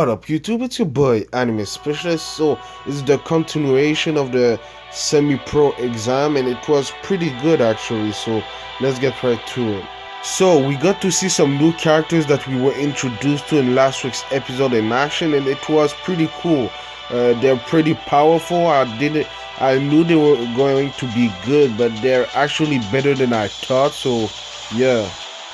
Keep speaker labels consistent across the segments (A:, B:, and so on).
A: What up YouTube, it's your boy Anime Specialist. So it's the continuation of the semi-pro exam and it was pretty good actually, so let's get right to it. So we got to see some new characters that we were introduced to in last week's episode in action, and it was pretty cool. They're pretty powerful. I knew they were going to be good, but they're actually better than I thought, so yeah.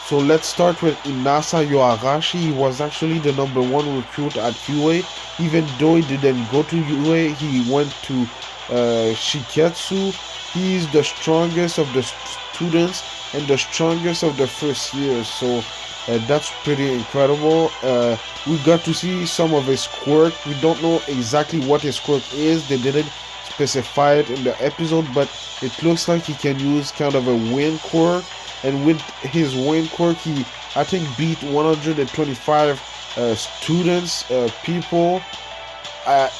A: So let's start with Inasa Yoarashi. He was actually the #1 recruit at UA. Even though he didn't go to UA, he went to Shiketsu. He's the strongest of the students and the strongest of the first years. So that's pretty incredible. We got to see some of his quirk. We don't know exactly what his quirk is. They didn't specify it in the episode, but it looks like he can use kind of a wind quirk. And with his wind quirk, he, I think, beat 125 students, people,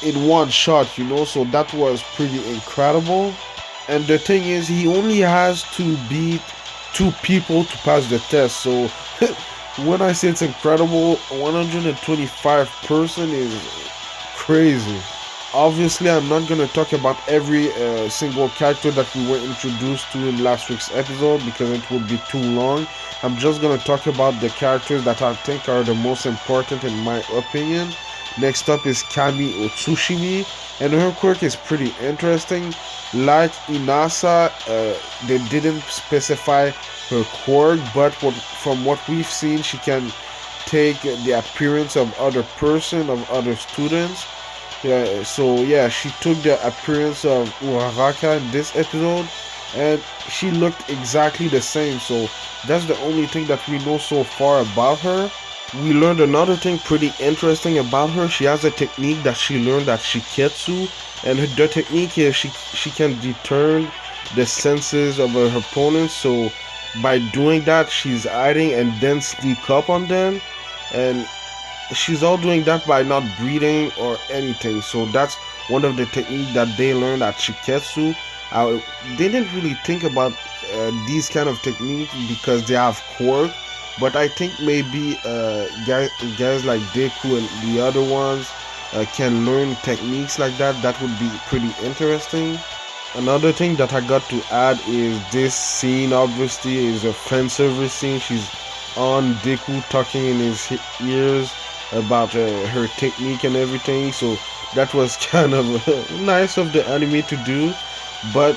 A: in one shot, you know, so that was pretty incredible. And the thing is, he only has to beat 2 people to pass the test, so when I say it's incredible, 125 person is crazy. Obviously, I'm not going to talk about every single character that we were introduced to in last week's episode because it would be too long. I'm just going to talk about the characters that I think are the most important in my opinion. Next up is Kami Otsushimi, and her quirk is pretty interesting. Like Inasa, they didn't specify her quirk, but from what we've seen, she can take the appearance of other person, of other students. Yeah, so yeah, she took the appearance of Uraraka in this episode, and she looked exactly the same, so that's the only thing that we know so far about her. We learned another thing pretty interesting about her. She has a technique that she learned at Shiketsu, and the technique is she can deter the senses of her opponents, so by doing that, she's hiding and then sneak up on them, and she's all doing that by not breathing or anything. So that's one of the techniques that they learned at Shiketsu. They didn't really think about these kind of techniques because they have quirk, but I think maybe guys like Deku and the other ones can learn techniques like that. That would be pretty interesting. Another thing that I got to add is this scene obviously is a fan service scene. She's on Deku talking in his ears about her technique and everything, so that was kind of nice of the anime to do. But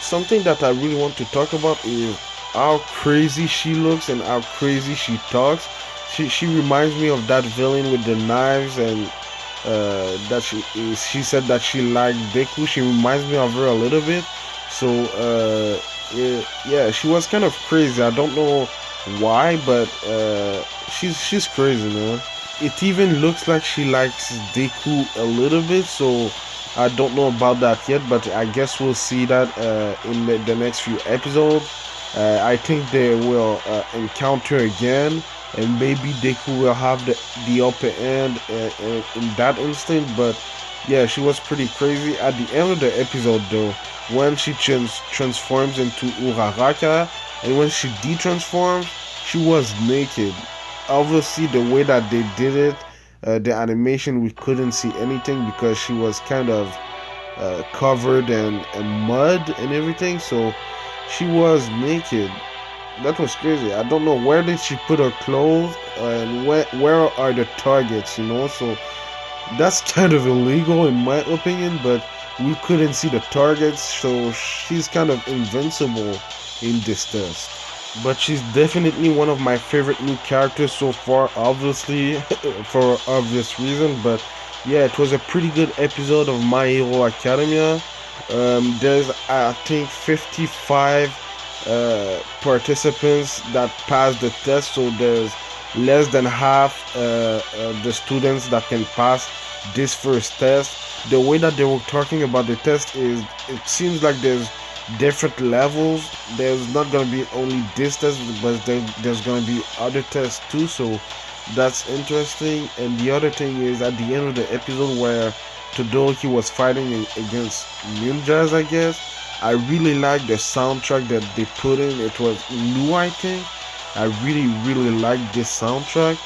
A: something that I really want to talk about is how crazy she looks and how crazy she talks. She reminds me of that villain with the knives, and that she said that she liked Deku. She reminds me of her a little bit, so yeah, she was kind of crazy. I don't know why, but she's crazy, man. It even looks like she likes Deku a little bit, so I don't know about that yet, but I guess we'll see that in the next few episodes. I think they will encounter again, and maybe Deku will have the upper end in that instant, but yeah, she was pretty crazy. At the end of the episode, though, when she transforms into Uraraka, and when she de-transforms, she was naked. Obviously, the way that they did it, the animation, we couldn't see anything because she was kind of covered in mud and everything, so she was naked. That was crazy. I don't know where did she put her clothes, and where are the targets, you know, so that's kind of illegal in my opinion, but we couldn't see the targets, so she's kind of invincible in this test. But she's definitely one of my favorite new characters so far, obviously, for obvious reason. But yeah, it was a pretty good episode of My Hero Academia. There's, I think, 55 participants that passed the test, so there's less than half the students that can pass this first test. The way that they were talking about the test is, it seems like there's different levels. There's not going to be only this test, but there's going to be other tests too, so that's interesting. And the other thing is, at the end of the episode where Todoroki was fighting against ninjas, I guess, I really like the soundtrack that they put in. It was new, I think. I really like this soundtrack.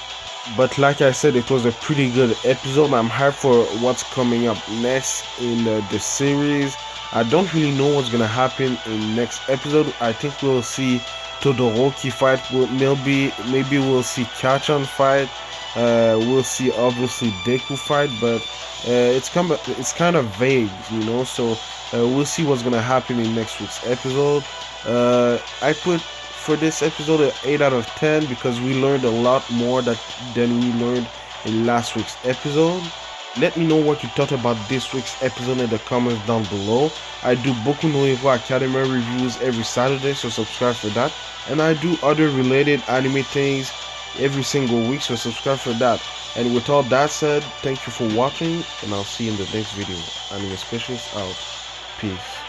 A: But like I said, it was a pretty good episode. I'm hyped for what's coming up next in the series. I don't really know what's gonna happen in next episode. I think we'll see Todoroki fight. Maybe we'll see Kachan fight. We'll see obviously Deku fight, but it's kind of vague, you know. So we'll see what's gonna happen in next week's episode. I put for this episode an 8 out of 10 because we learned a lot more than we learned in last week's episode. Let me know what you thought about this week's episode in the comments down below. I do Boku no Hero Academy reviews every Saturday, so subscribe for that. And I do other related anime things every single week, so subscribe for that. And with all that said, thank you for watching, and I'll see you in the next video. Anime Specialist out. Peace.